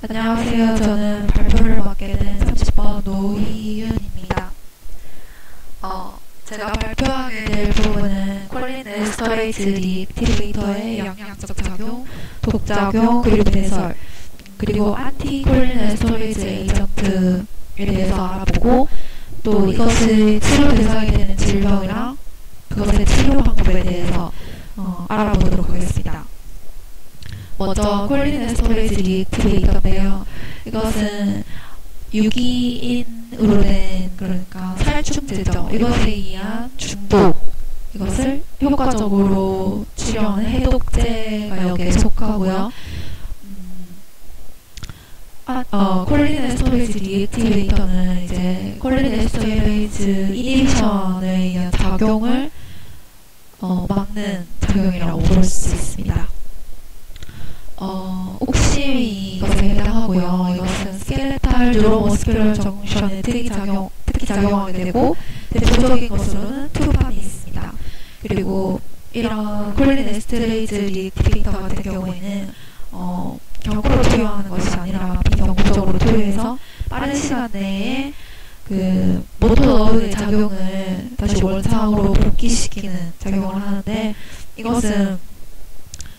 안녕하세요. 저는 발표를 맡게 된 30번 노희윤입니다. 제가 발표하게 될 부분은 콜린 에스터레이즈 리액티베이터의 영양적 작용, 독작용, 그리고 배설, 그리고 안티 콜린 에스터레이즈 에이전트에 대해서 알아보고 또 이것을 치료 대상이 되는 질병이랑 그것의 치료 방법에 대해서 알아보도록 하겠습니다. 먼저 콜린 에스터레이즈 리액티베이터인데요. 이것은 유기인으로 된 그러니까 살충제죠. 이것에 의한 중독, 이것을 효과적으로 치료하는 해독제가 여기에 속하고요. 콜린 에스터레이즈 리액티베이터는 이제 콜린 에스터레이즈 이니비션에 의한 작용을 막는 작용이라고 볼 수 있습니다. 옥심이 이것에 해당하고요. 이것은 스켈레탈 뉴로머스큘러 정션에 특히 작용하게 되고 대표적인 것으로는 투팜이 있습니다. 그리고 이런 콜린 에스터레이즈 리액티베이터 같은 경우에는 경구로 투여하는 것이 아니라 비경구적으로 투여해서 빠른 시간 내에 그 모토너브의 작용을 다시 원상으로 복귀시키는 작용을 하는데, 이것은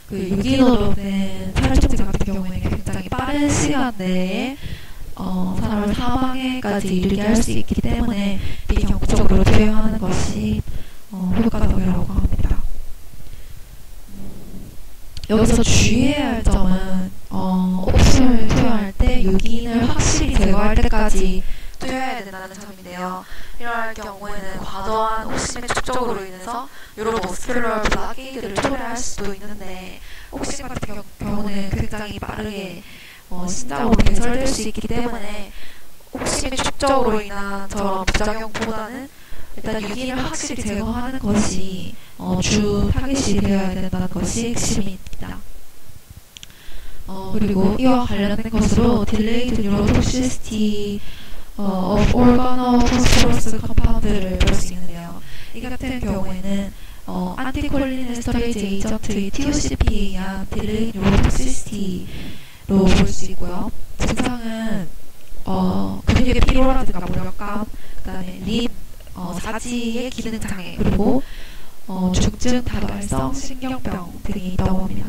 그 유기인으로 된 살충제 같은 경우에는 굉장히 빠른 시간 내에 사람을 사망에까지 이르게 할 수 있기 때문에 비경구적으로 투여하는 것이 효과적이라고 합니다. 여기서 주의해야 할 점은 옥심을 투여할 때 유기인을 확실히 제거할 때까지 투여해야 된다는 점인데요. 이럴 경우에는 과도한 옥심의 축적으로 인해서 뉴로머스큘러 블락이드를 초래할 수도 있는데, 옥심 같은 경우는 굉장히 빠르게 심장으로 배설될 수 있기 때문에 옥심의 축적으로 인한 저런 부작용보다는 일단 유기인을 확실히 제거하는 것이 주 타깃이 되어야 된다는 것이 핵심입니다. 그리고 이와 관련된 것으로 딜레이드 뉴로톡시시티 of organophosphorus compound를 볼 수 있는데요. 이 같은 경우에는 안티콜린 에스터레이즈 에이전트의 TOCP에 의한 딜레이드 뉴로톡시시티로 볼 수 있고요. 증상은 근육의 피로라든가 무력감, 그다음에 립, 사지의 기능 장애, 그리고 중증 다발성 신경병 등이 있다고 합니다.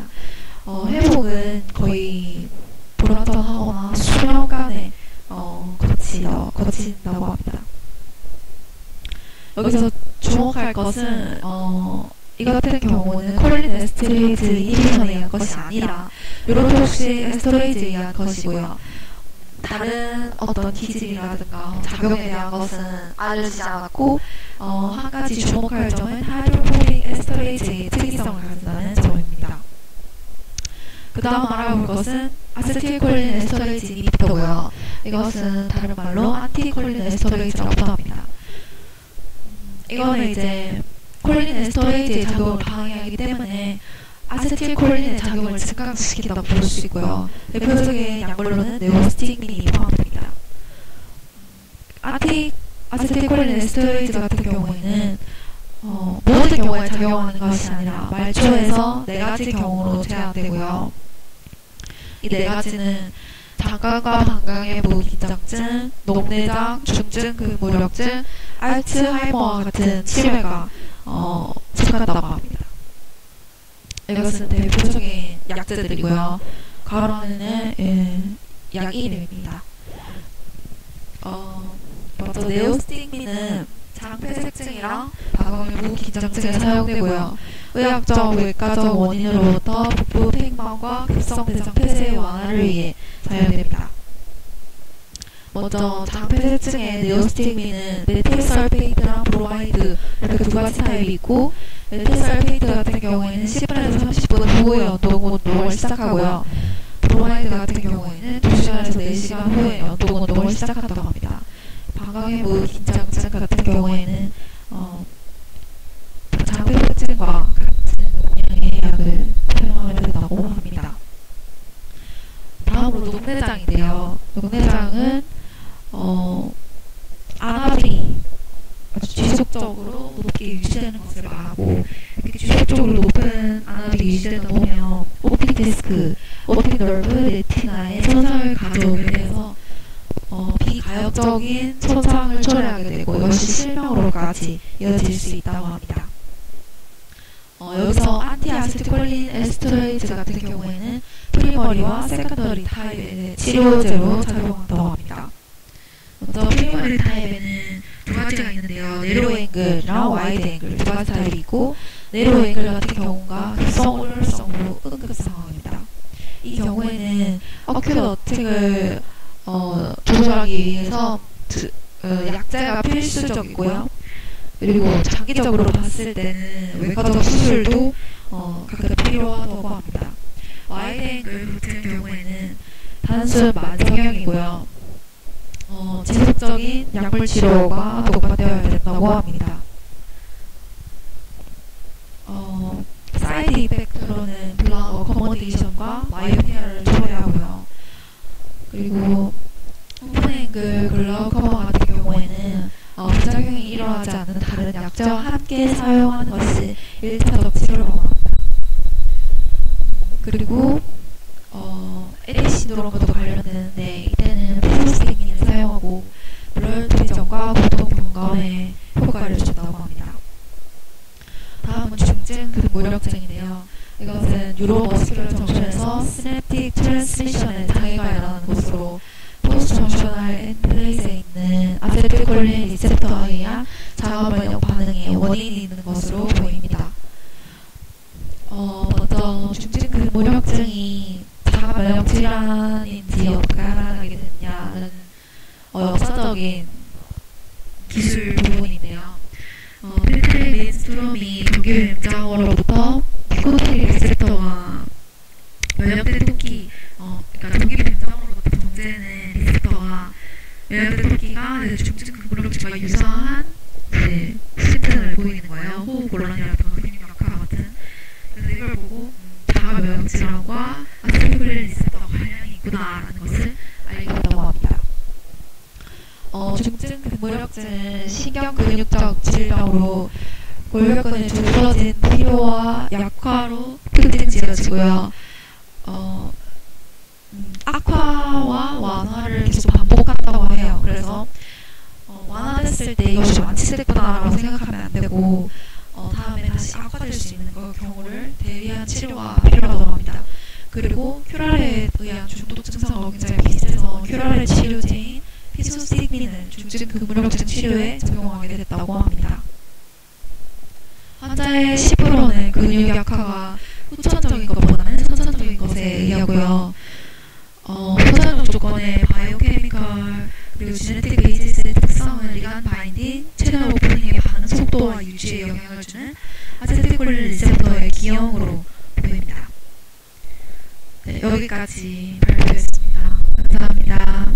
회복은 거의 불완전하거나 수년간에 거친다고 합니다. 여기서 주목할 것은 이 같은 경우는 콜린 에스터레이즈 이니비션에 의한 것이 아니라 뉴로톡식 에스터레이즈에 의한 것이고요. 다른 어떤 기질이라든가 작용에 대한 것은 알려지지 않았고, 한 가지 주목할 점은 하이드로포닉 에스터레이즈의 특이성을 가진다는 점입니다. 그 다음 알아볼 것은 아세틸콜린 에스터레이즈 이니비터고요. 이것은 다른 말로 안티콜린 에스터레이즈라고도 합니다. 이거는 이제 콜린 에스터레이즈의 작용을 방해하기 때문에 아세틸콜린의 작용을 증강시킨다고 볼 수 있고요. 대표적인 약물로는 네오스틱민이 포함됩니다. 아세틸콜린 에스터레이즈 같은 경우에는 모든 경우에 작용하는 것이 아니라 말초에서 4가지 경우로 제한되고요. 이 4가지는 장강과 방광의 무긴장증, 녹내장, 중증 근무력증, 알츠하이머와 같은 치매가 속한다고 합니다. 이것은 대표적인 약제들이고요. 가로 안에는 약 이름입니다. 먼저 네오스틱민은 장폐색증이랑 방광의 무긴장증에 사용되고요. 의학적, 외과적 원인으로부터 복부 팽만과 급성대장 폐쇄의 완화를 위해 사용됩니다. 먼저 장폐색증의 네오스틱민은 메틸설페이트랑 브로마이드 이렇게 2가지 타입이 있고, 메틸설페이트 같은 경우에는 10분에서 30분 후에 연동 운동을 시작하고요. 브로마이드 같은 경우에는 2시간에서 4시간 후에 연동 운동을 시작한다고 합니다. 방광의 무긴장증 같은 경우에는 장폐색증과 같은 용량의 약을 사용하면 된다고 합니다. 다음으로 녹내장인데요. 녹내장은 안압이 아주 지속적으로 높게 유지되는 것을 말하고, 이렇게 지속적으로 높은 안압이 유지되다 보면 오프닝 디스크 오픽 nerve 레티나에 손상을 가져오게 돼서 비가역적인 손상을 초래하게 되고 이것이 실명으로까지 이어질 수 있다고 합니다. 여기서 안티아세틸콜린 에스터레이즈 같은 경우에는 프리머리와 세컨더리 타입의 치료제로 작용한다고 합니다. 먼저 프리머리 타입에는 두 가지가 있는데요. 네로 앵글이랑 와이드 앵글 두 가지 타입이 있고, 네로 앵글 같은 경우가 급성 올혈성으로 응급 상황입니다. 이 경우에는 어큐트 어택을 조절하기 위해서 약제가 필수적이고요. 그리고 장기적으로 봤을 때는 외과적 수술도 가끔 필요하다고 합니다. 와이드 앵글 같은 경우에는 단순 만성형이고요. 지속적인 약물 치료가 도과되어야 된다고 합니다. 사이드 이펙트로는 블락 어커모데이션과 마이오피아를 초래하고요. 그리고 오픈 앵글 글라우코마 같은 경우에는 부작용이 일어나지 않는 다른 약제와 함께 사용하는 것이 1차적 치료라고 합니다. 그리고 에디시 신드롬과도 관련되는데, 이때는 피로스틱민을 사용하고 블러드 비전과 고통 경감에 효과를 준다고 합니다. 다음은 중증 근무력증인데요. 이것은 뉴로머스큘러 정션에서 시냅틱 트랜스미션의 장애가 일어나는 것으로 포스트 정셔널 엔플레이스에 있는 아세틸콜린 리셉터에 의한 자가면역 반응의 원인이 있는 것으로 보입니다. 먼저 중증 근무력증이 자가면역 질환인지 어떻게 알아나게 됐냐는 역사적인 기술 부분인데요. 필트레 메인스트롬이 독일 맹장어로부터 피코테리 리셉터와 면역된 토끼, 그러니까 독일 맹장어로부터 정제되는 리셉터와 면역된 토끼가 중증 근무력증과 유사한 시스템을 보이는 거예요. 호흡 곤란이라든가 근육 약화 같은. 그래서 이걸 보고 자가 면역 질환과 아세틸콜린 리셉터가 관련이 있구나라는 것을 알게 됐다고 합니다. 중증 근무력증은 신경 근육적 질병으로 골격근의 두드러진 피로와 약화로 특징지어지고요. 악화와 완화를 계속 반복한다고 해요. 그래서 완화됐을 때 이것이 완치됐구나라고 생각하면 안 되고, 다음에 다시 악화될 수 있는 경우를 대비한 치료가 필요하다고 합니다. 그리고 큐랄에 의한 중독 증상과 굉장히 비슷해서 큐랄의 치료제인 피소스틱민을 중증 근무력증 치료에 적용하게 됐다고 합니다. 환자의 10%는 근육 약화가 후천적인 것보다는 선천적인 것에 의하고요. 포자적 조건의 바이오케미컬 그리고 지네틱 베이시스의 특성은 리간 바인딩, 채널 오프닝의 반응 속도와 유지에 영향을 주는 아세틸콜린 리셉터의 기형으로 보입니다. 네, 여기까지 발표했습니다. 감사합니다.